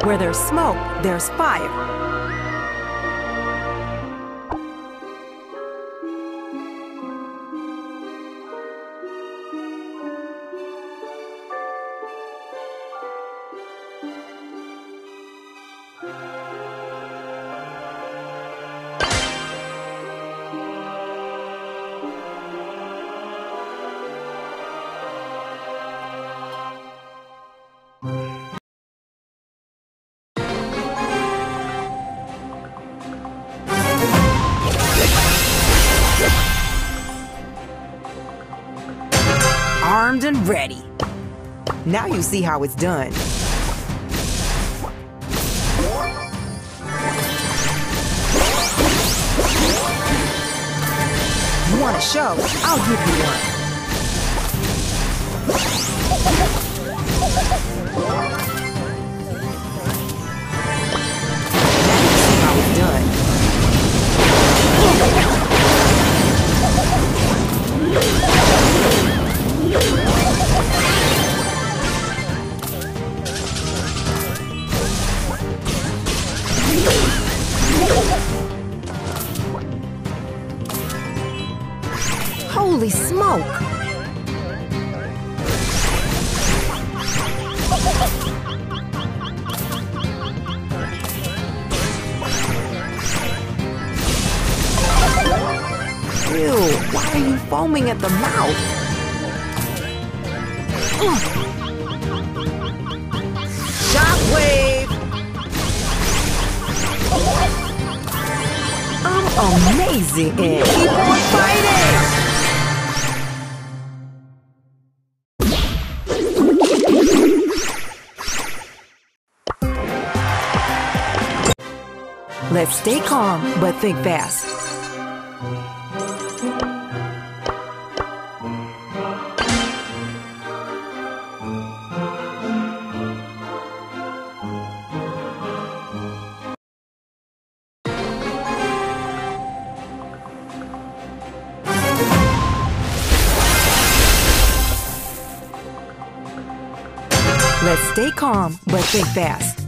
Where there's smoke, there's fire. Armed and ready. Now you see how it's done. You want a show? I'll give you one. Now you see how it's done. Holy smoke! Ew, why are you foaming at the mouth? Shockwave! I'm amazing and keep on fighting! Let's stay calm, but think fast. Let's stay calm, but think fast.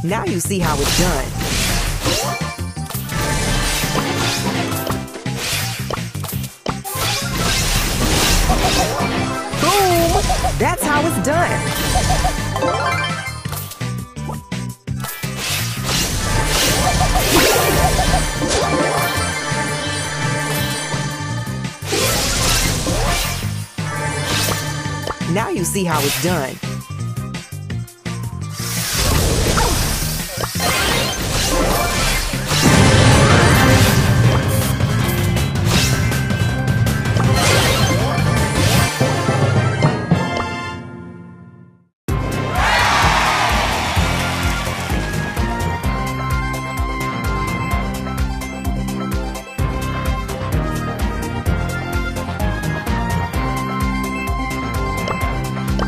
Now you see how it's done. Boom! That's how it's done. Now you see how it's done.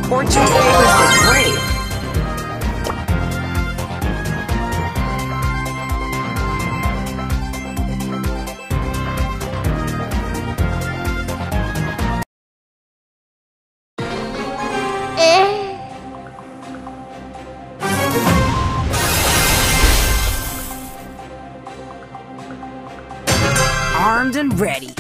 Fortune favors the brave. Armed and ready.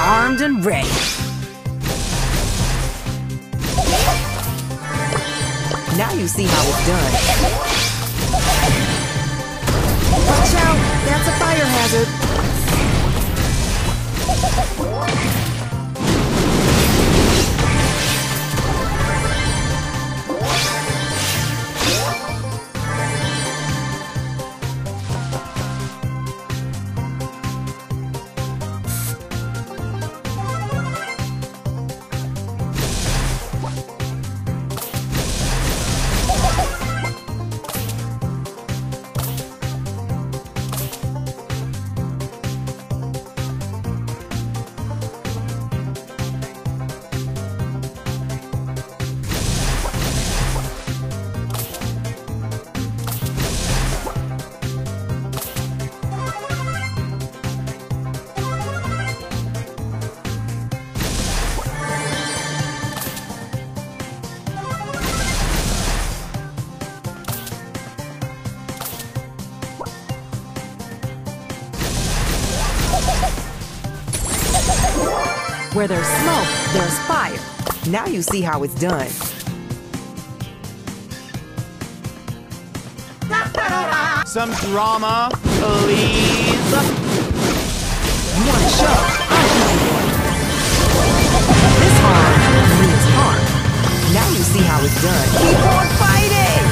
armed and ready. Now you see how it's done. Watch out! That's a fire hazard. Where there's smoke, there's fire. Now you see how it's done. Some drama, please. You want to show? I'll give you one. This harm means harm. Now you see how it's done. Keep on fighting!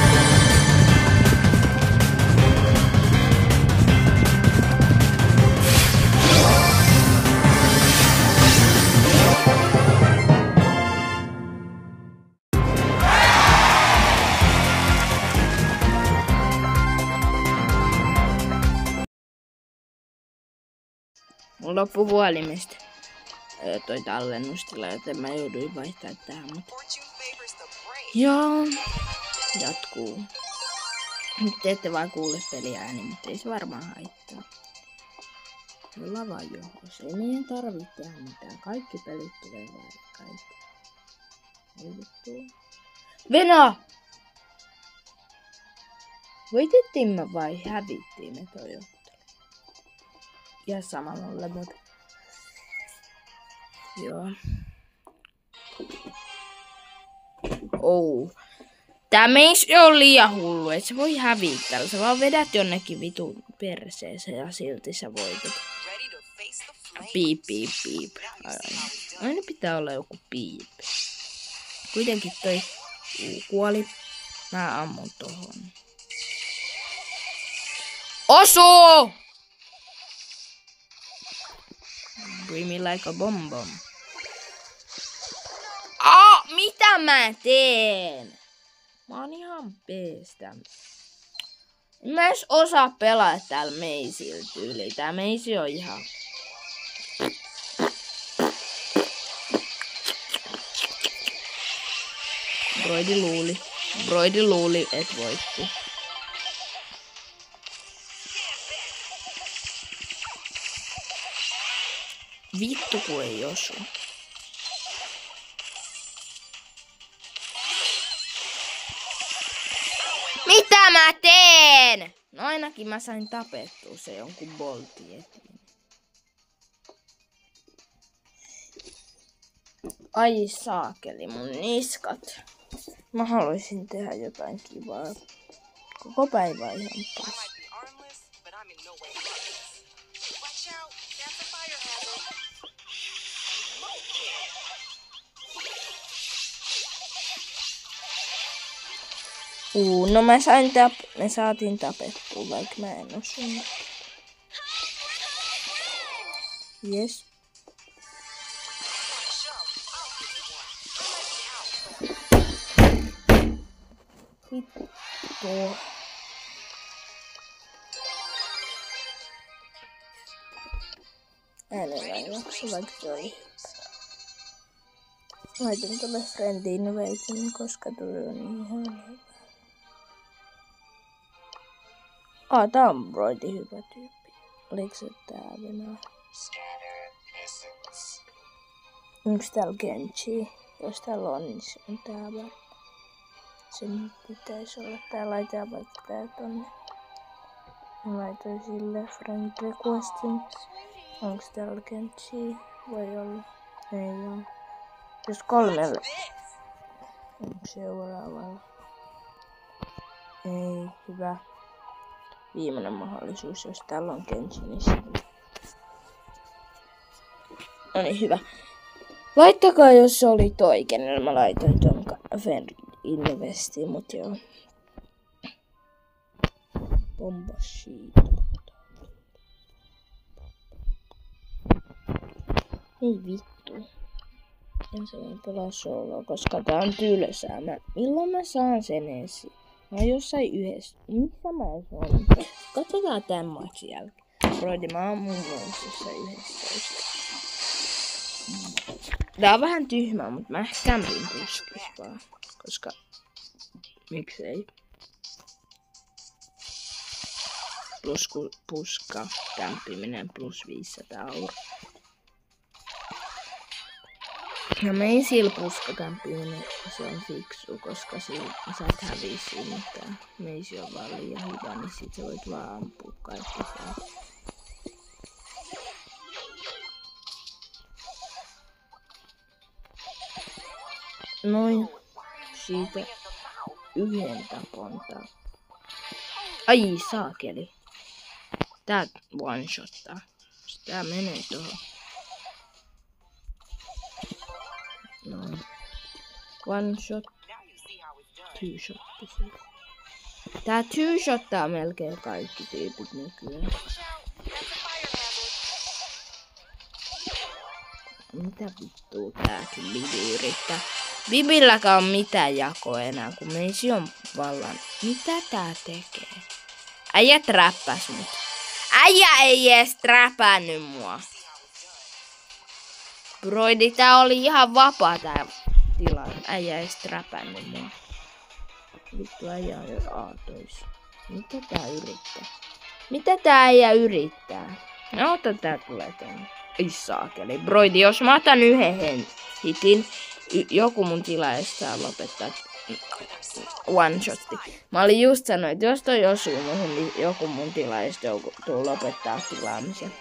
Mulla loppu puhelimesta toi tallennustila, joten mä jouduin vaihtaa tähän, mutta joo, jatkuu. Nyt te ette vaan kuule peliääni, mutta ei se varmaan haittaa. Jolla vaan johos, ei meidän tarvitse tehdä mitään, kaikki pelit tulee väärin. Venä! Voitettiin me vai hävittiin me toi ottelu? Ihan sama mulle, mutta joo. Tää meis on liian hullu, et se voi hävittää. Sä vaan vedät jonnekin vitun perseeseen ja silti sä voitat. Piip, piip, piip. Aina pitää olla joku piip. Kuitenkin toi kuoli. Mä ammun tohon. Osuu! Bring me like a bomb bomb. Mitä mä teen? Mä oon ihan peestä. En mä edes osaa pelaa täällä meisillä tyyliin. Tää meisi on ihan... Broidi luuli, et voitti. Vittu kun ei osu. Mitä mä teen? No ainakin mä sain tapettua se jonkun boltin eteen. Ai saakeli mun niskat. Mä haluaisin tehdä jotain kivaa. Koko päivä ihan paska. No me saatiin tapettua, vaikka mä en osunut. Yes. Vittu. Äänellä jaksa, vaikka se oli. Laitan tuolle friendiin veitsin, koska tuli on ihan hyvä. Tää on broidi hyvä tyyppi. Oliko se tää Venä? Onks täällä Genji? Jos täällä on, niin se on tää varmaan. Sen pitäisi olla. Tää laitetaan vaikka tää tonne. Mä laitoin sille friend requestin. Onks täällä Genji? Voi olla. Ei oo. Jos 3 seuraavalla. Ei, hyvä. Viimeinen mahdollisuus, jos täällä on Genshinissa. No niin, hyvä. Laittakaa, jos se oli toi, kenellä mä laitoin ton Investiin, mut joo. Bomba siitä. Ei vittu. En se voi pelaa soloa, koska tää on tylsää. Milloin mä saan sen esiin? Mä oon jossain yhdessä. Missä mä oon? Katsotaan tän matsin jälkeen. Broidi, mä oon mun mielestä jossain 11. Tää on vähän tyhmää, mutta mä ehkä kämpin puskis vaan. Koska... miksei? Puska kämpiminen plus 500 €. Ja me ei sillä puskakämpiminen, se on fiksu, koska sä et hävii siinä mitään. Meisi on vaan liian hyvä, niin sit sä voit vaan ampua kaikki saa. Noin. Siitä yhden tapontaa. Ai saakeli. Tää one-shottaa. Tää menee tuohon. Noin. One shot. Two shot. Tää two shottaa melkein kaikki tyypit nykyään. Mitä vittua tääkin Bibi yrittää? Bibilläkään on mitään jakoa enää, kun meisi on vallan. Mitä tää tekee? Äijä träppäs mut. Äijä ei ees träpännyt mua. Broidi, tää oli ihan vapaa tää tilanne. Äijä ei träpännyt mua. Vittu, äijä on jo aatois. Mitä tää yrittää? Mitä tää äijä yrittää? No ota tää tulee tänne. Ei saakeli. Broidi, jos mä otan yhden hitin, joku mun tilaajasta lopettaa one shotti. Mä olin just sanoin, että jos toi osuu muhun, niin joku mun tilaajasta tuu lopettaa tilaamisen.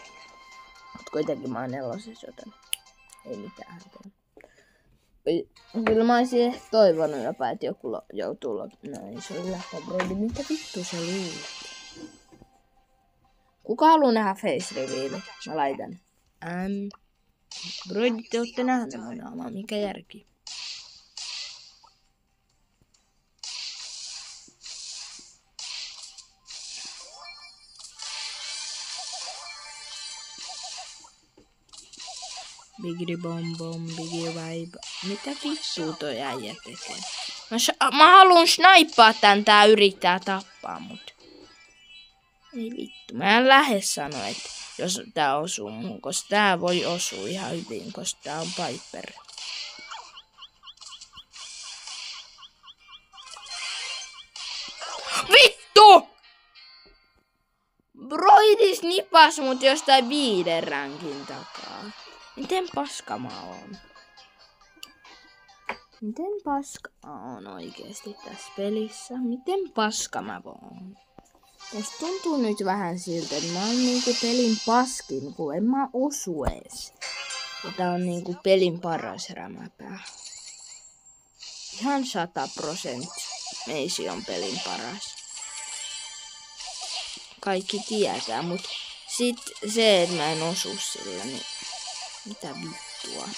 Mut kuitenkin mä oon 4. joten ei mitään hätää. Kyllä mä olisin ehkä toivonut jopa, että joku joutuu lopettamaan. No ei se oli lähtö, Broidi. Mitä vittu se luulet? Kuka haluu nähdä face reveali? Mä laitan. Broidi, te ootte nähneet mun naamaa. Mikä järki? Bigidi bom bom, bigidi vibe. Mitä vittua toi äijä tekee? Mä haluun snaippaa tän, tää yrittää tappaa mut. Ei vittu, mä en lähde sanoa, että jos tää osuu mun, koska tää voi osua ihan hyvin, koska tää on Piper. Vittu! Broidis nipas mut jostain 5 rankin takaa. Miten paska mä oon? Miten paska mä oon oikeesti tässä pelissä? Miten paska mä oon? Musta tuntuu nyt vähän siltä, että mä oon niinku pelin paskin, kun en mä osu ees. Ja tää on niinku pelin paras rämäpää. Ihan 100% meisi on pelin paras. Kaikki tietää, mut sit se, että mä en osu sillä, niin mitä vittua.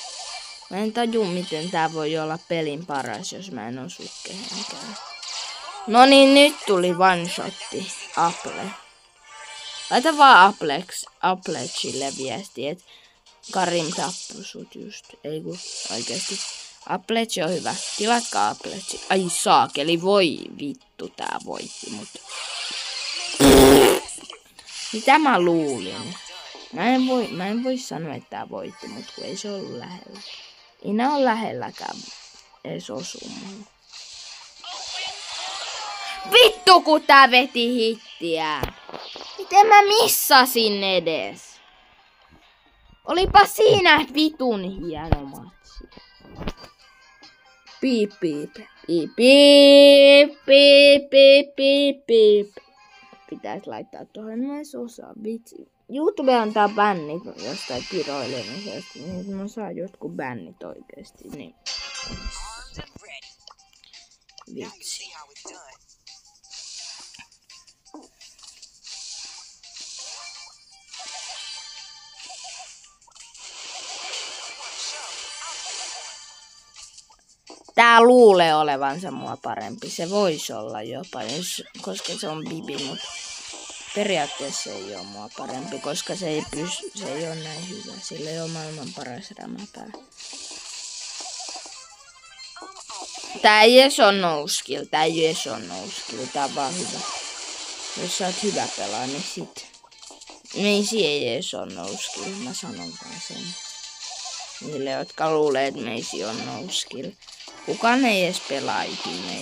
Mä en taju, miten tää voi olla pelin paras, jos mä en osu kehenkään. No niin, nyt tuli one-shotti. Apple. Laita vaan Applechille viesti, että Karim tappoi sut just. Ei kun oikeesti. Applech on hyvä. Tilatkaa Applechi. Ai saakeli, voi vittu, tää voitti mut. Mitä mä luulin? Mä en voi sanoa, että tää voitti, mut kun ei se ollut lähellä. Ei nää ole lähelläkään edes osumaan. Vittu, kun tää veti hittiä. Miten mä missasin edes? Olipa siinä vitun hieno matsi. Piip, piip, piip, piip, piip, piip, piip, piip. Pitäis laittaa tuohon myös osa, vitsi. YouTube antaa bännit jostain kiroilemisesta, niin mä saan jotkut bännit oikeesti, niin vitsi. Tää luulee olevansa mua parempi. Se voisi olla jopa, koska se on Bibi, mutta periaatteessa se ei ole mua parempi, koska se ei ole näin hyvä. Sillä ei ole maailman paras rämäpää. Tää ei edes on no skill. Tää on vaan hyvä. Jos sä oot hyvä pelaa, niin sit. Meisi ei edes on no skill. Mä sanon vaan sen. Niille, jotka luulee, että meisi on no skill. Kukaan ei edes pelaa ikinä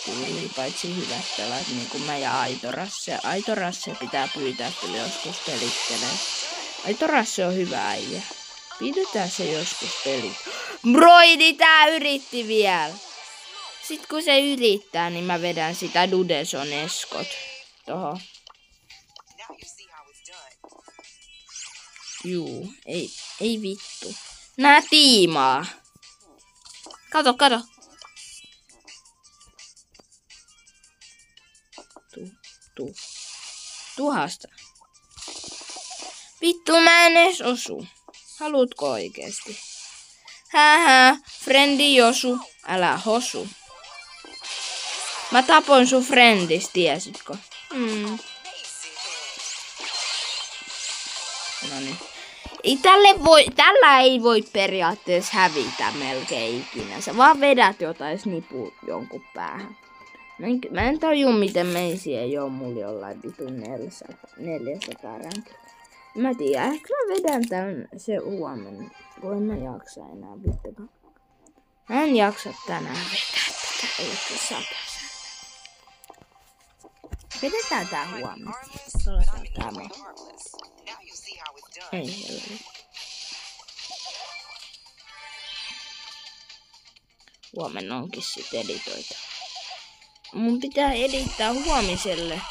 tyyliin, paitsi hyvät pelaat, niin kuin mä ja Aitorasse. Aitorasse pitää pyytää kyllä joskus pelittelee. Aitorasse on hyvä äijä. Pidetään se joskus pelit. Broidi tää yritti vielä. Sitten kun se yrittää, niin mä vedän sitä Dudeson eskot tohon. Juu, ei vittu. Nää tiimaa. Kato. Tuhasta. Vittu, mä en edes osu. Haluutko oikeesti? Hähä, frendi Josu, älä hosu. Mä tapoin sun frendis, tiesitkö? Noniin. Tällä ei voi periaatteessa hävitä melkein ikinä. Sä vaan vedät jotain snipua jonkun päähän. Mä en tajua, miten meisi ei oo mulla jollain vitun 400 rankilla. Mä tiedän, ehkä mä vedän tän se huomenna. Voi mä jaksa enää vittakaan. Mä en jaksa tänään vetää tätä, elikkä 100. Vedetään tää huomenna. Pelataan tää mä. Ei helvetti. Huomenna onkin sit editoita. Mun pitää edittää huomiselle.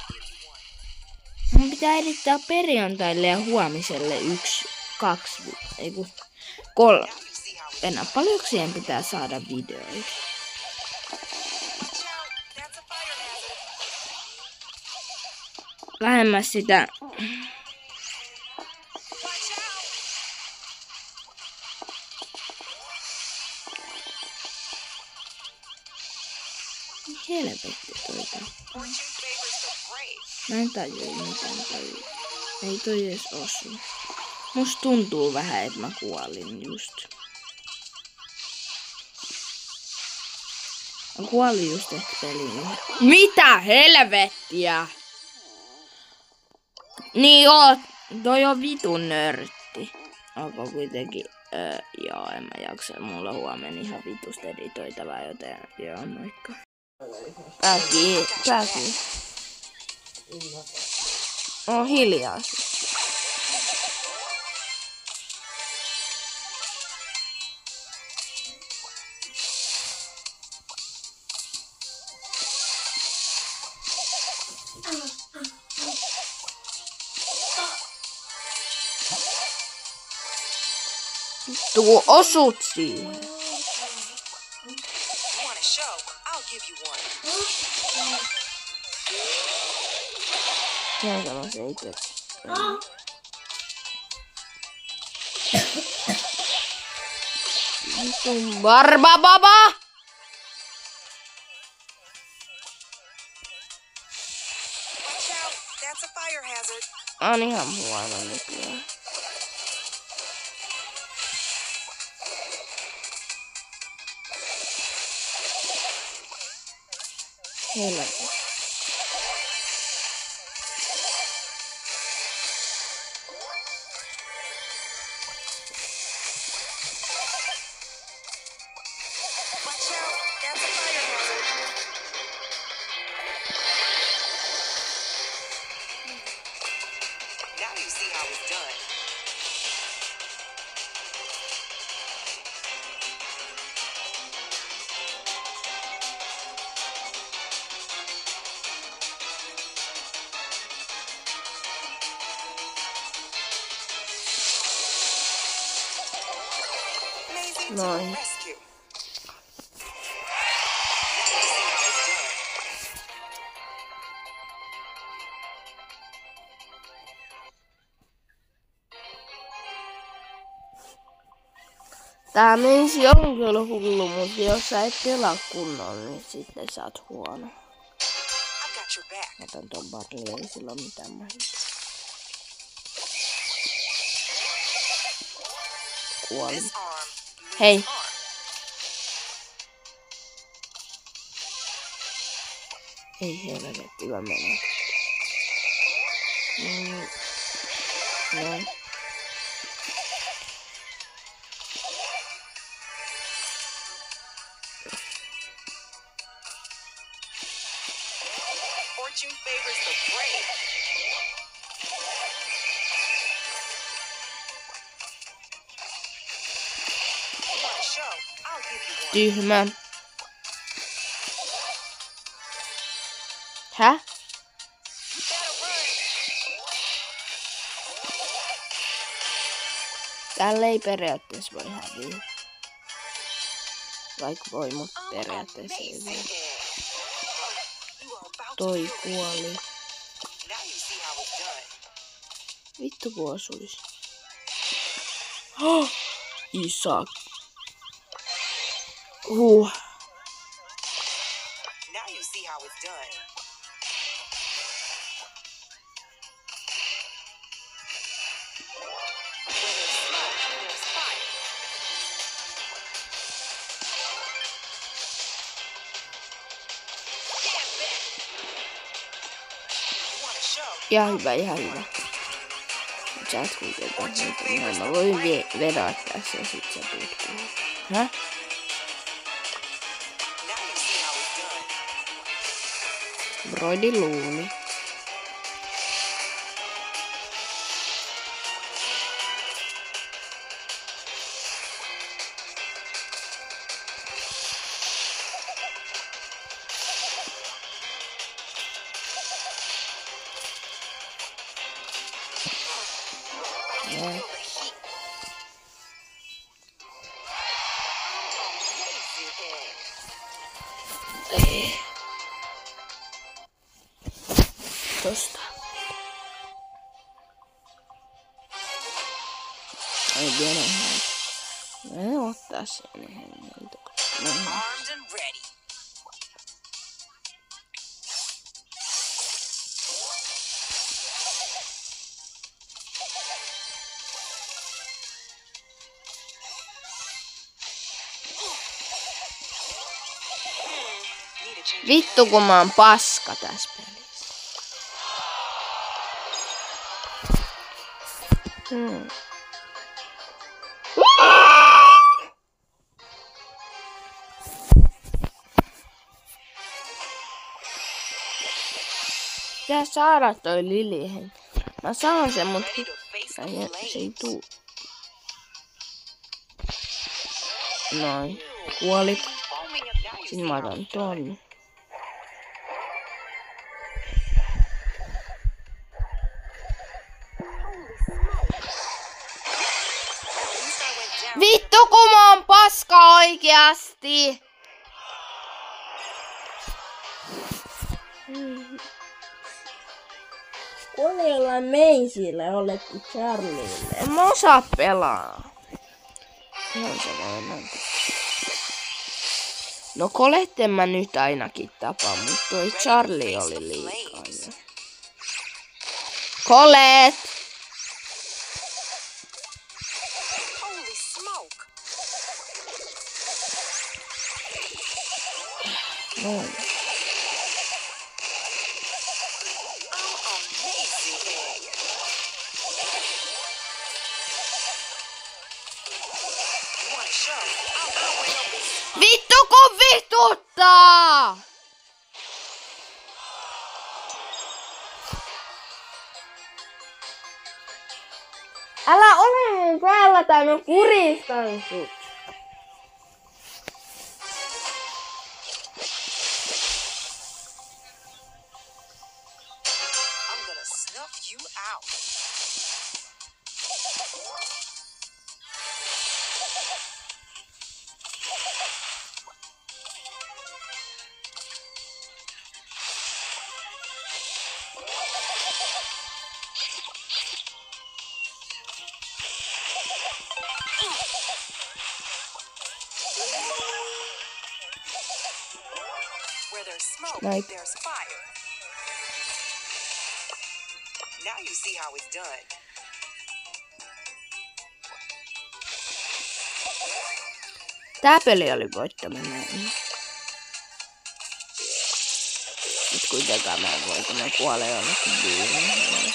Mun pitää edittää perjantaille ja huomiselle 1, 2, ei kun 3. Enää paljonko siihen pitää saada videoita? Lähemmäs sitä. Helvetti toi tappaa. Mä en tajua mitään tajua. Ei toi edes osu. Musta tuntuu vähän, että mä kuolin just. Mä kuolin just ehkä peliin. Mitä helvettiä? Niin oot. Toi on vitun nörtti. Onko kuitenkin. Joo, en mä jaksa. Mulla huomenna ihan vitusta editoitavaa, joten joo, moikka. Pääki. On hiljaa. Tuo osut siihen. Jänkälä se ei tee. Barbababa! On ihan huono nykyään. Helvetti. Noin. Tää menisi on kyllä hullu, mutta jos sä et pelaa kunnolla, niin sitten sä oot huono. Mä otan ton Barley, ei sillä oo mitään mahdollista. Kuolin. Hei! Ei helvetti, mä menen. Noin. Fortune favors the brave. You want a show? I'll give you one. Tyhmä. Häh? You better run. Tällä ei periaatteessa voi häviä. Vaikka voi, mut periaatteessa ei voi. You are about to Toi feel kuoli. it. Now you see how it's done. Vittu kun osuis. Oh! Isak. Now you see how it's done. Where there's smoke, there's fire. Get back. You want a show? Ihan hyvä, ihan hyvä. Sä oot kuitenkaan niitä. Mä voin vedä tässä ja sit sä tuut kuulla. Häh? Now you see how it's done. Broidi luuli. Feel the heat. Amazing. Tosta. Ei vielä ihan. Mä ottaa sen hengiltä. Armed and ready. Need a change. Vittu kun mä oon paska tässä pelissä. Pitää saada toi Lili, hei. Mä saan sen, mut Ready to face the se flames. ei tuu. Noin. Kuolit. Foaming up. Now you see Sitten mä how otan it's done. ton. At least I went down. Vittu kun mä oon paska oikeasti! Kuolella Meisille ollekin Charlille. En mä osaa pelaa. Ihan sellainen. No Coletten mä nyt ainakin tapaan, mutta toi Charlie oli liikaa jo. Colette! Holy smoke. Noin. Oh, amazing. You want a show? I'll wait up this. Vittu kun vituttaa! Älä ole mun päällä tai mä kuristan sut. I'm gonna snuff you out. smoke, Snipe. there's fire. Now you see how it's done. Tää peli oli voittaminen. Nyt kuitenkaan mä en voi, kun ne kuolee jollekin viime.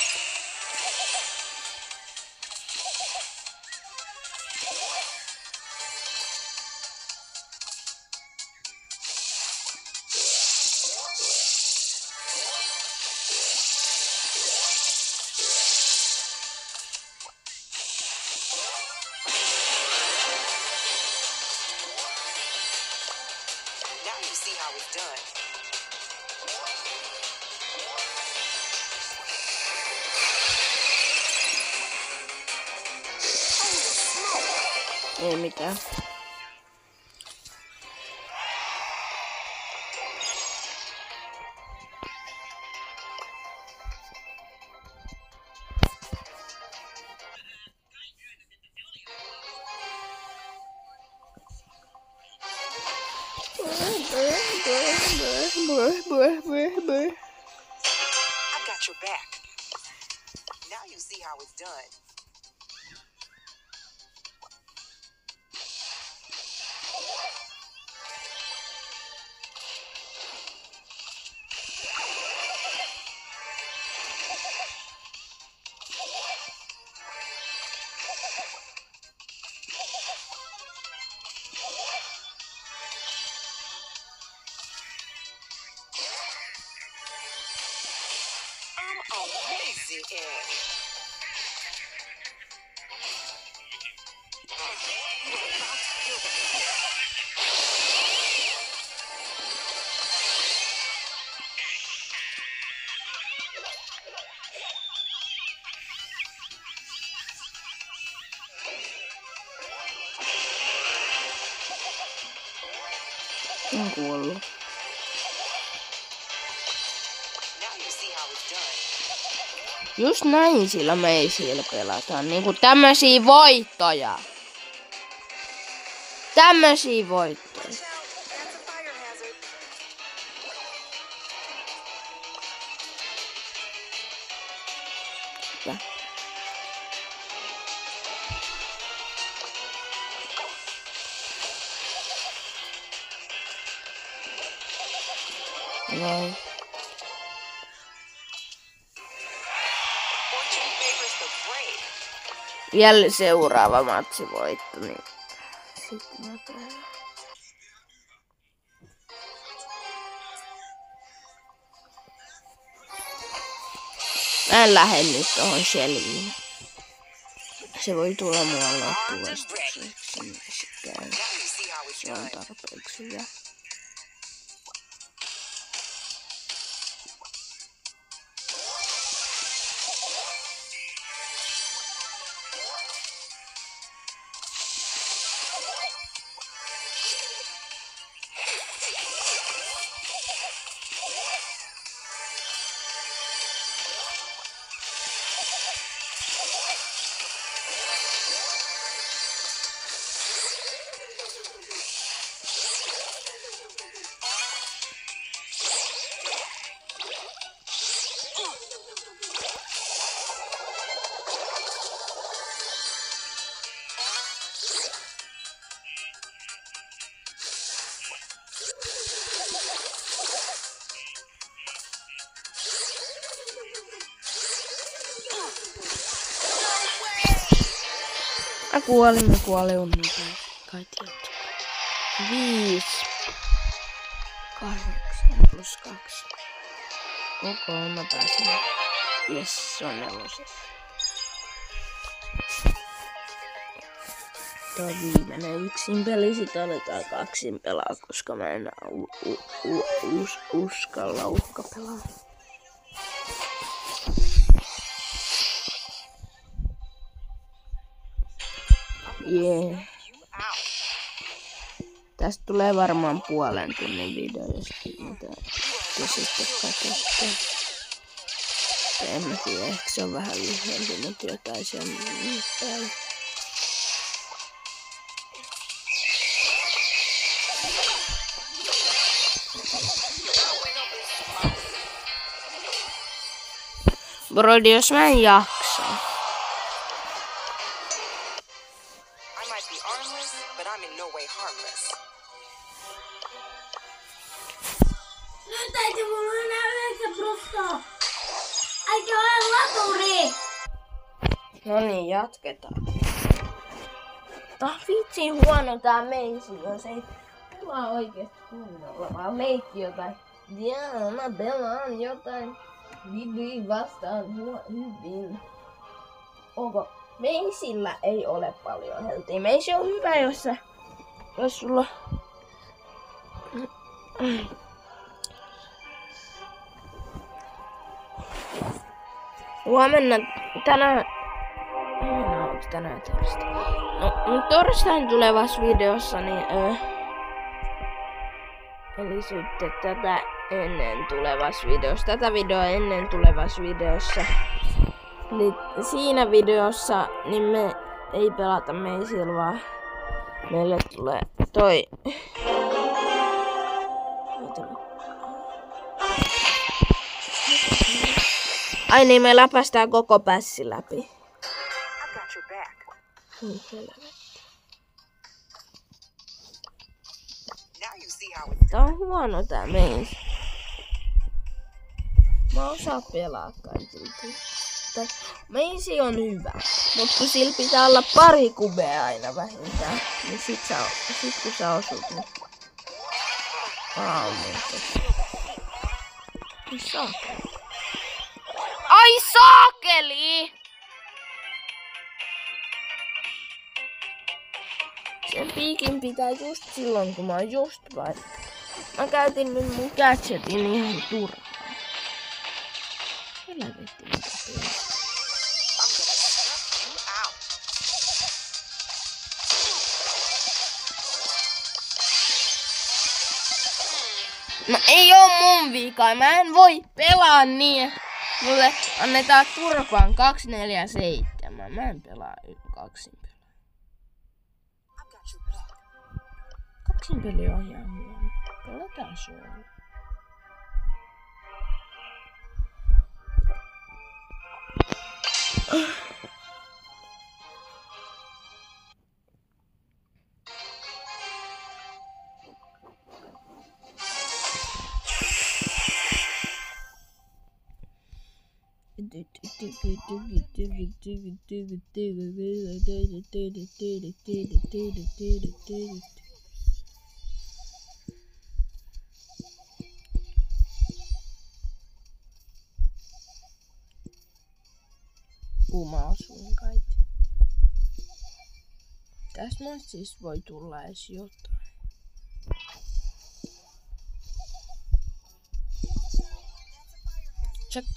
Now you see how it's done. Ei mitään. I got your back. Now you see how it's done. I'm amazing. On kuollut. Now you see how it's done. Just näin sillä meisillä pelataan. Niinku tämmösiä voittoja. Tämmösiä voittoja. Watch out, that's a fire hazard. Hyvä. Noin. Fortune favors the brave. Vielä seuraava matsi voitto, niin sitten mä pelaan. Mä en lähde nyt tohon Shellyyn. Se voi tulla mua loppuvastukseksi. Niin se käy. Now you see how it's Se on done. tarpeeksi hyvä. Mä kuolin unniltaan. Kai tiedät. 5, 8 plus 2. Ok, mä pääsin. Jes, se on 4. Tää on viimeinen yksin peli, sit aletaan 2 pelaa, koska mä en uskalla pelaa. Jee. Tästä tulee varmaan puolen tunnin video, jos mitä te sitten katsotte. En mä tiedä, ehkä se on vähän lyhyempi, mutta jotain sen päällä. Brody, jos mä en jaksa. I might be armless, but I'm in no way harmless. Nyt täytyy mulla enää 9%. Eikä ole laturi. No niin, jatketaan. Vitsi huono tää meisi, jos ei pelaa oikeesti kunnolla, vaan leikki jotain. Jaa, mä pelaan jotain Vivi vastaan hyvin. Onko? Meisillä ei ole paljon heltiä. Meisi on hyvä, jos sulla... Huomenna tänään torstai? No, torstain tulevassa videossa, niin eli sitten tätä ennen tulevassa videossa, tätä videoa ennen tulevassa videossa, niin siinä videossa, niin me ei pelata meisillä, vaan meille tulee toi... Ai niin, me läpästään koko pässi läpi. I've got your back. Now you see how it's Tää on huono tää meisi. Mä osaan pelaa kaikilta. Meisi on hyvä, mutta kun sillä pitää olla pari kubea aina vähintään, niin sit kun sä osut, niin... Ai saakeli! Sen piikin pitää just silloin, kun mä oon just vai. Mä käytin nyt mun gadgetin ihan turhaan. Helvetti mitä peli. I'm gonna snuff you out. No ei oo mun vika, mä en voi pelaa niin. Mulle annetaan turpaan 247. Mä en pelaa kaksin pelaa. I've got your back. Kaksin peli on ihan huono. Pelataan suoraan. Mä asuin kai. Tästä siis voi tulla edes jotain. Check.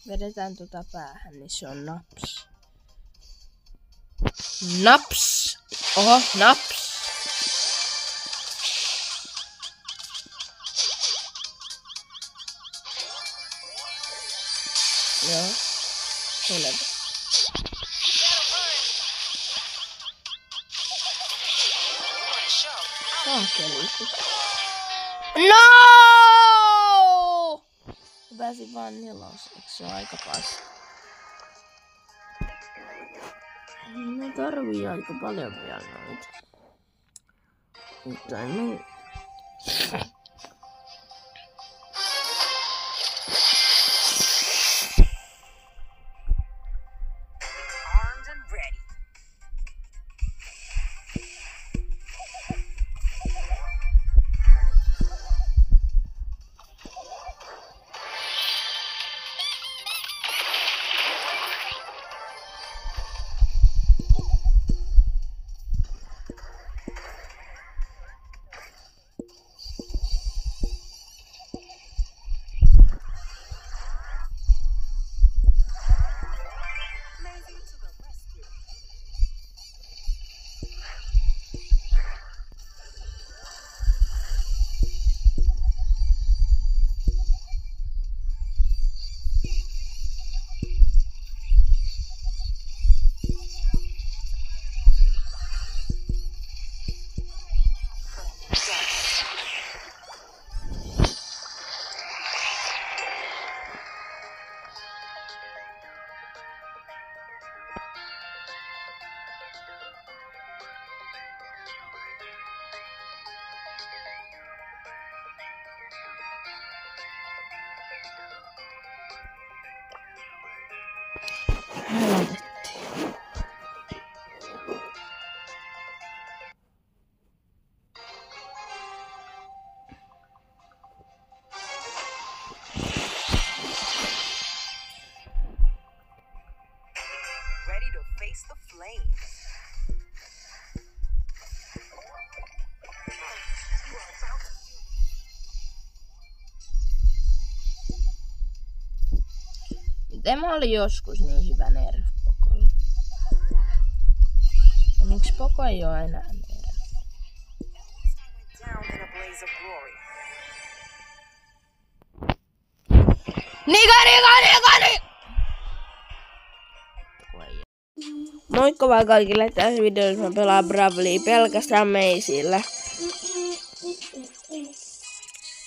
Vedetään tota päähän, niin se on naps. Naps! Oho, naps! Joo. Selvä. Saakeli. No! Pääsin vaan neloseksi, se on aika paska. Me tarvii aika paljon vielä noita. Mutta ei me... Armed and ready. Helvetti. Ready to face the flames. Tämä oli joskus niin hyvä nerf Pokolle. Ja miksi Poko ei oo enää nerf? Down in a blaze of glory. Nika! Moikka vaan kaikille, tässä videossa mä pelaan Bravely pelkästään meisillä.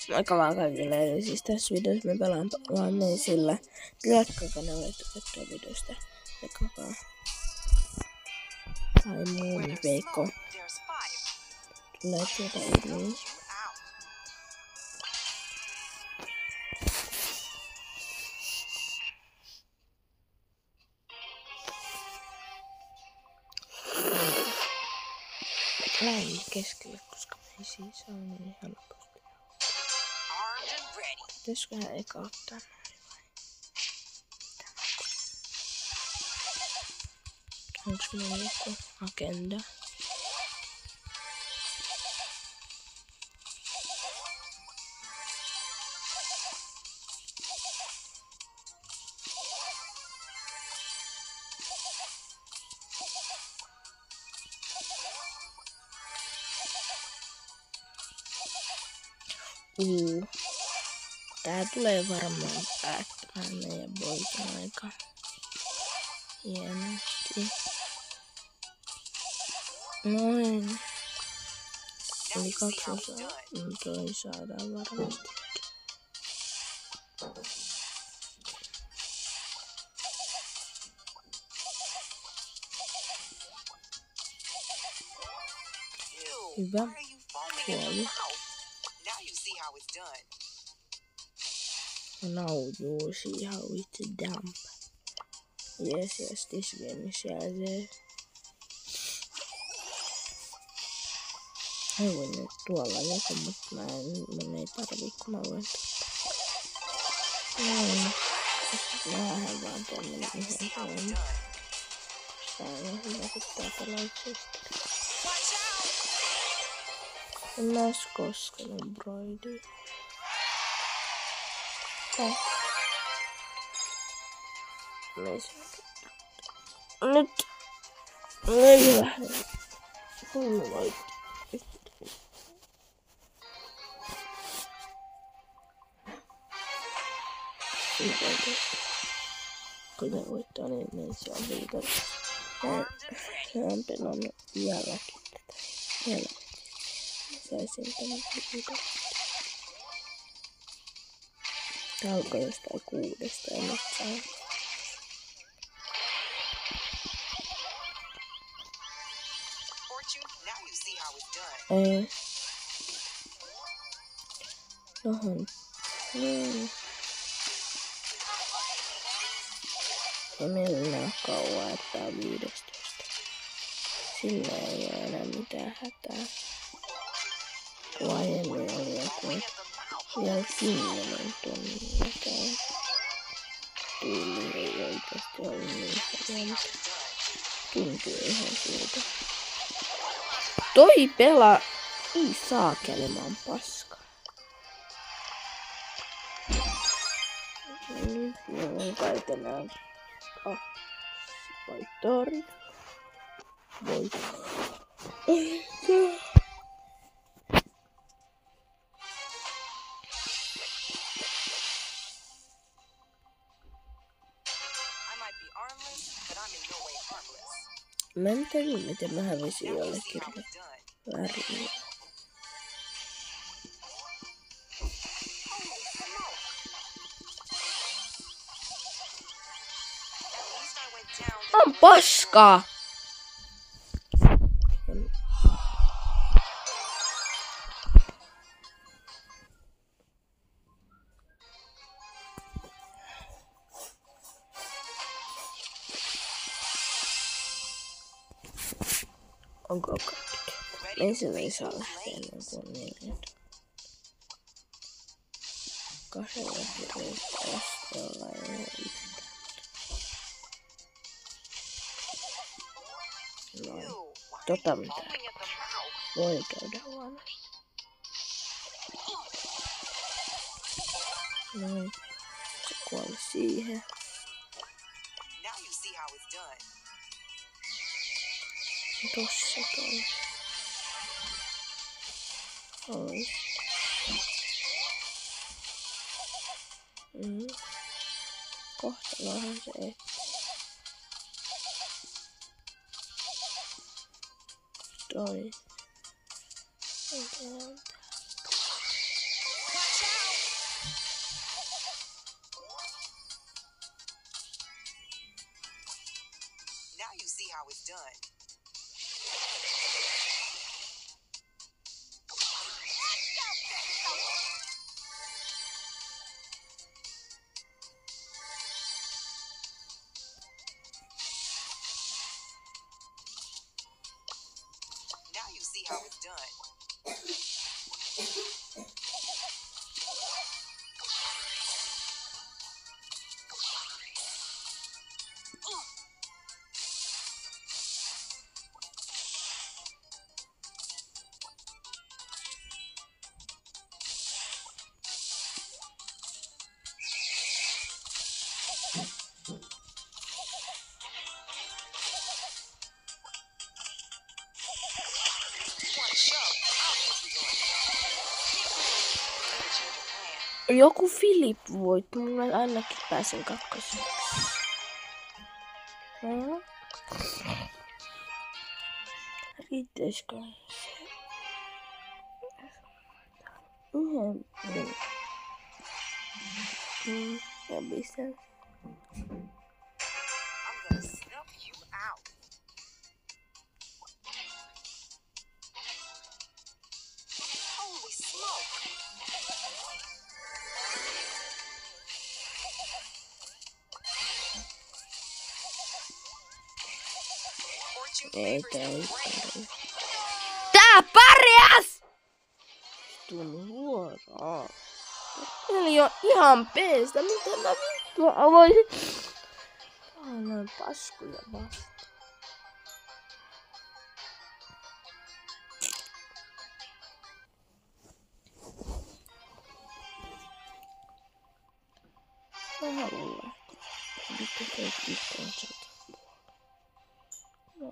Moikka vaan kaikille, eli siis tässä videossa mä pelaan vaan meisillä. Tilatkaa kanavalle, tykkää videosta. Jakakaa. Ai muun Veikko. There's fire. Tulee tuota yli. You out. Lähin keskelle, koska me ei siis saa niin helposti. Armed and ready. Pitäisiköhän eka ottaa noin vai? Onks mulla joku agenda? Tää tulee varmaan päättämään meidän voiton aika hienosti. Noin. Eli 2 osaa. No toi saadaan varmasti. Hyvä. Why are you foaming at the Kuoli. mouth? Now you see how it's done. Now you see how it's done. Yes, this game is easy. Ei voi nyt tuolla joku, mutta mun ei tarvii, kun mä voin. Noin. Vähän vaan tonne yhden toinen. Tää on hyvä, kun tää pelaitsista. En mä edes koskenut broidia. Nyt ei lähde. Kun voit. Kun ne voittaa, niin se on viikolla. Mä oon pelannut vieläkin tätä. Helvetti. Mä saisin tämän viikolla. Tää alkoi jostain 6 ja nyt saa. Fortune, now you see how it's done. Ei. Nohon. Ei meillä ole kauan, että on 15. Sillä ei ole enää mitään hätää. Kun aiemmin oli joku vielä 10 tonnia täällä. Tyyli ei oikeasti ollut niin paljon. Tuntuu ihan siltä. Toi pelaa. Ei saakeli, mä oon paska. Nyt mulla on kaikenaan 2 vaihtoari. Voit. Mä en tiedä, miten mä hävisin jollekin värille. On paskaa! Onko kaikki? Meistä ei saa lähteä ennen kuin 4. Kahdella hirveällä ei ole yhtään. Noin. Tota mitä voi käydä huonosti. Noin. Se kuoli siihen. Tossa toi. Ois. Kohtalohan se ei. Toi. Now you see how it's done. Now you see how it's done. Joku Filip voitti, mä ainakin pääsen kakkoseksi. Riittäisikö se? Ja pistän. I'm gonna snuff you out. Holy smoke! Ei. Tää pärjäs! Tun vuoroa. Eli on ihan peestä. Mitä mä vittua voisin? Annan paskuja vasta. Mä haluan lähteä. Nyt ei yhtään sata. I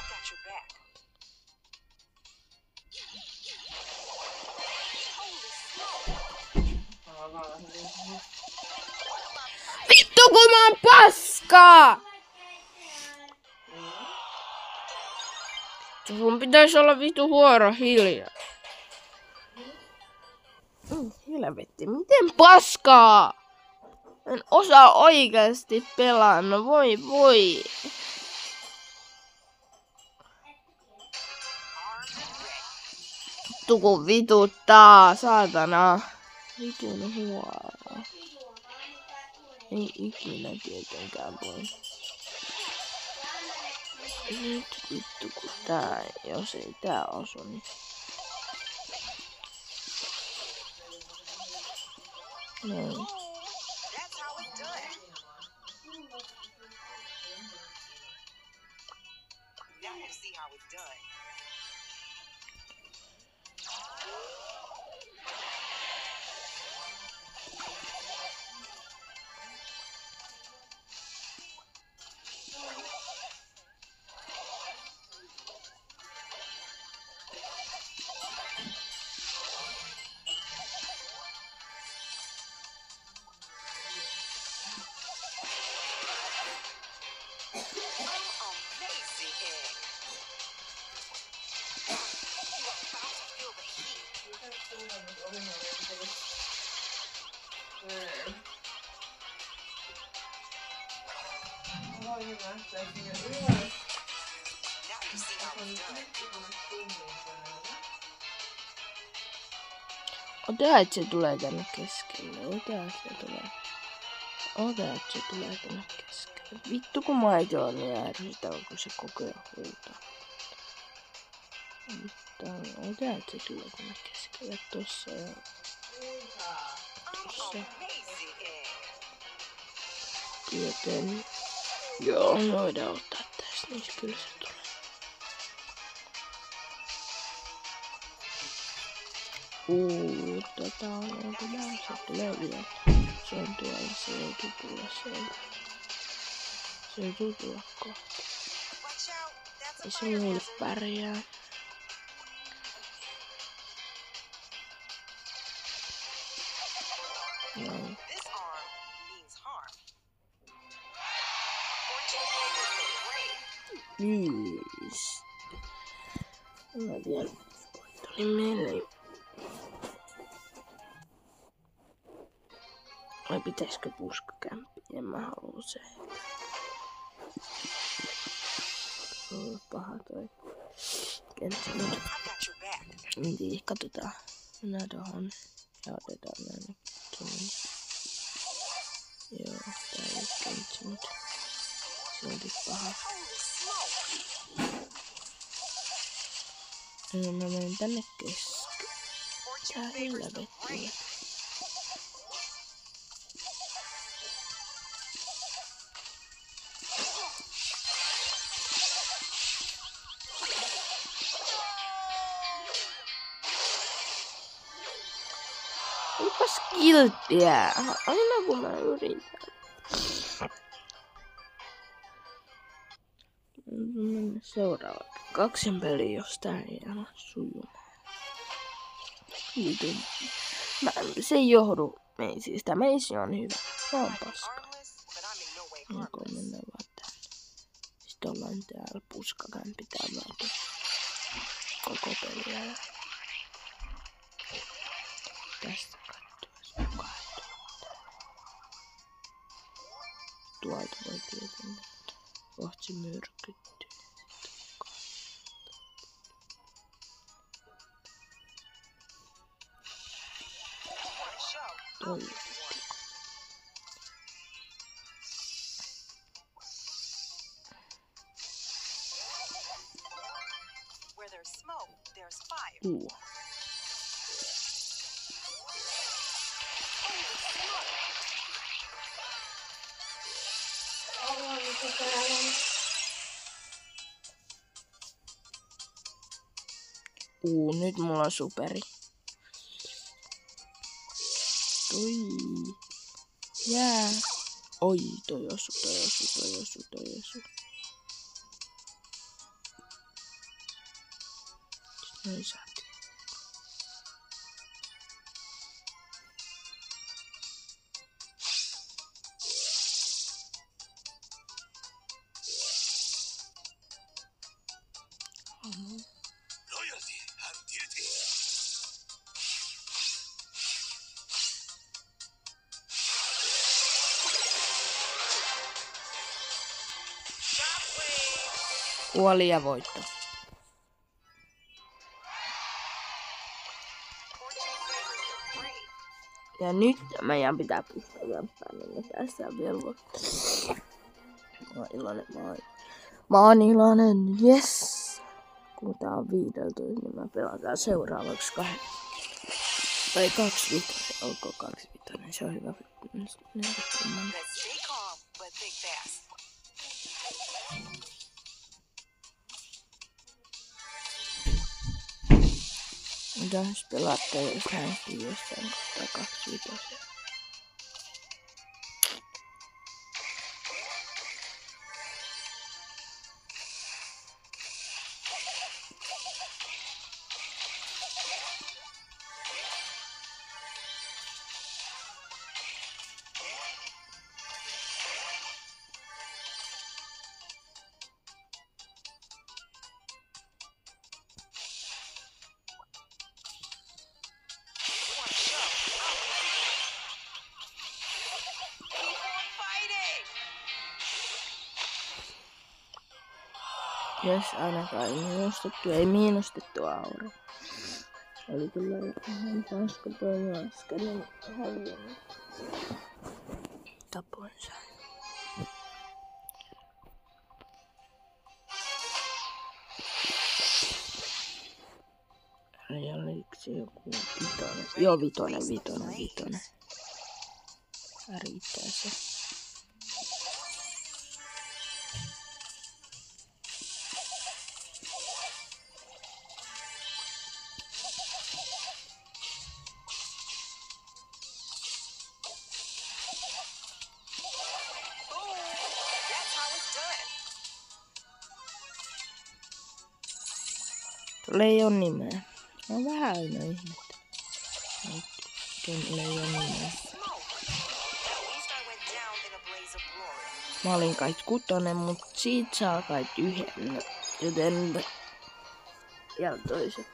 got your back. Vittu kun mä oon paskaa! Sun pitäisi olla vittu vuoro hiljaa. Helvetti, miten paskaa? En osaa oikeasti pelaa, no voi. Vittu kun vituttaa, saatana. Vitun huora. Ei ikinä tietenkään voi. Nyt vittu kun tää, jos ei tää osu, niin... Noin. That's how it's done. Now you see how it's done. Ota, että se tulee tänne keskelle. Ota, että se tulee tänne keskelle. Vittu kun maito on niin ärsyttävä, kun se koko ajan huutaa. Mutta täältä se kyllä kun keskellä tossa ja tossa. Joten joo, voidaan ottaa tästä, niin kyllä se tulee. Tätä on kyllä, se tulee vielä. Se on tuolla, se joutuu tulla se joutuu tulla kohta. Ei se mulle pärjää. Joo. Viis. Mä vielä koittelin meille. Vai pitäisikö puskakämpi? En mä halua se. On paha toi kenttä nyt. Niin, katsotaan. Mennään tohon ja otetaan nää kiinni. Joo, tää ei oo kenttä nyt. Se on paha. No mä menen tänne keskelle. Tää helvettiä. Olipas kilttiä. Aina kun mä yritän. Mennään seuraava. Kaksin peli, jos tää ei ala sujumaan. Se ei johdu meisiin. Tämä meisi on hyvä. Mä oon paska. Onko mennään vaan tänne. Sitten ollaan täällä puskakämpi täällä koko peliä. Tästä katsoa mukaan. Tuolta voi tietenkin. Kohti myrkyttyy. Toi. Nyt mulla on superi. Toi. Jää. Oi, toi osu. Noin saatiin. Kuoli ja voitto. Ja nyt meidän pitää pistää jämpään, niin tässä on vielä voitto. Mä oon iloinen, yes! Kun tää on 15, niin mä pelataan seuraavaksi 25. Olkoon 25, se on hyvä. Mitäs pelaatte, jos nähtiin jossain kohtaa 25. Jes, ainakaan ei miinustettu, ei miinustettu aura. Oli kyllä ihan paska toi äskeinen häviänyt. Tapoin sain. se joku vitonen? Joo, vitonen. Riittää se. Tuolla ei oo nimeä. On vähän aina ihmettä. Tuolla ei oo nimeä. Mä olin kai 6, mut siitä saa kai 1. Joten... Ja toiset.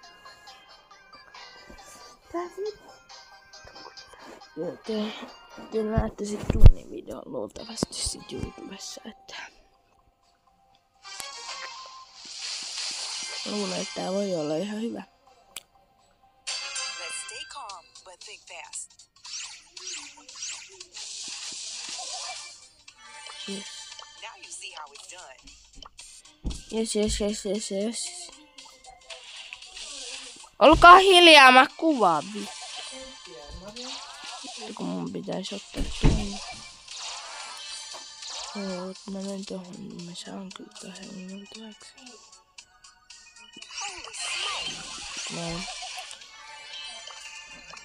Joten... Te näette sit tunnin videon luultavasti sit YouTubessa, että... Luulen, että tää voi olla ihan hyvä. Let's stay calm, but think fast. Yes. Now you see how it's done. Yes. Olkaa hiljaa, mä kuvaan vittu. Kun mun pitäis ottaa tuonne. Joo, menen tohon, niin mä saan kyllä 2 minuuttivaksi. Näin.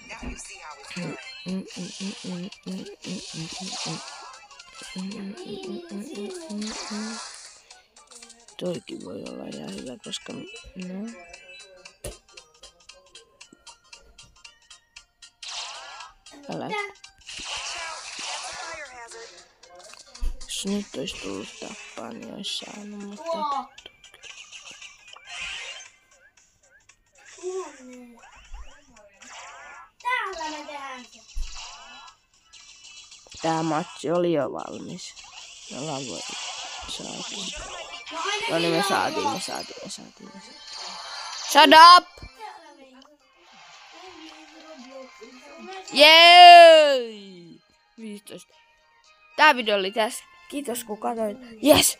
Now you see how it's done. Toikin voi olla ihan hyvä, koska... No. Älä. Jos nyt ois tullut tappaa, niin ois saanut mut tapettu. Täällä me tehdään se. Tää matsi oli jo valmis. Me ollaan saatiin. No niin me saatiin. Shut up! Jee! 15. Tää video oli tässä. Kiitos kun katsoit. Yes!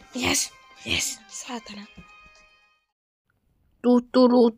Saatana. Tutturu.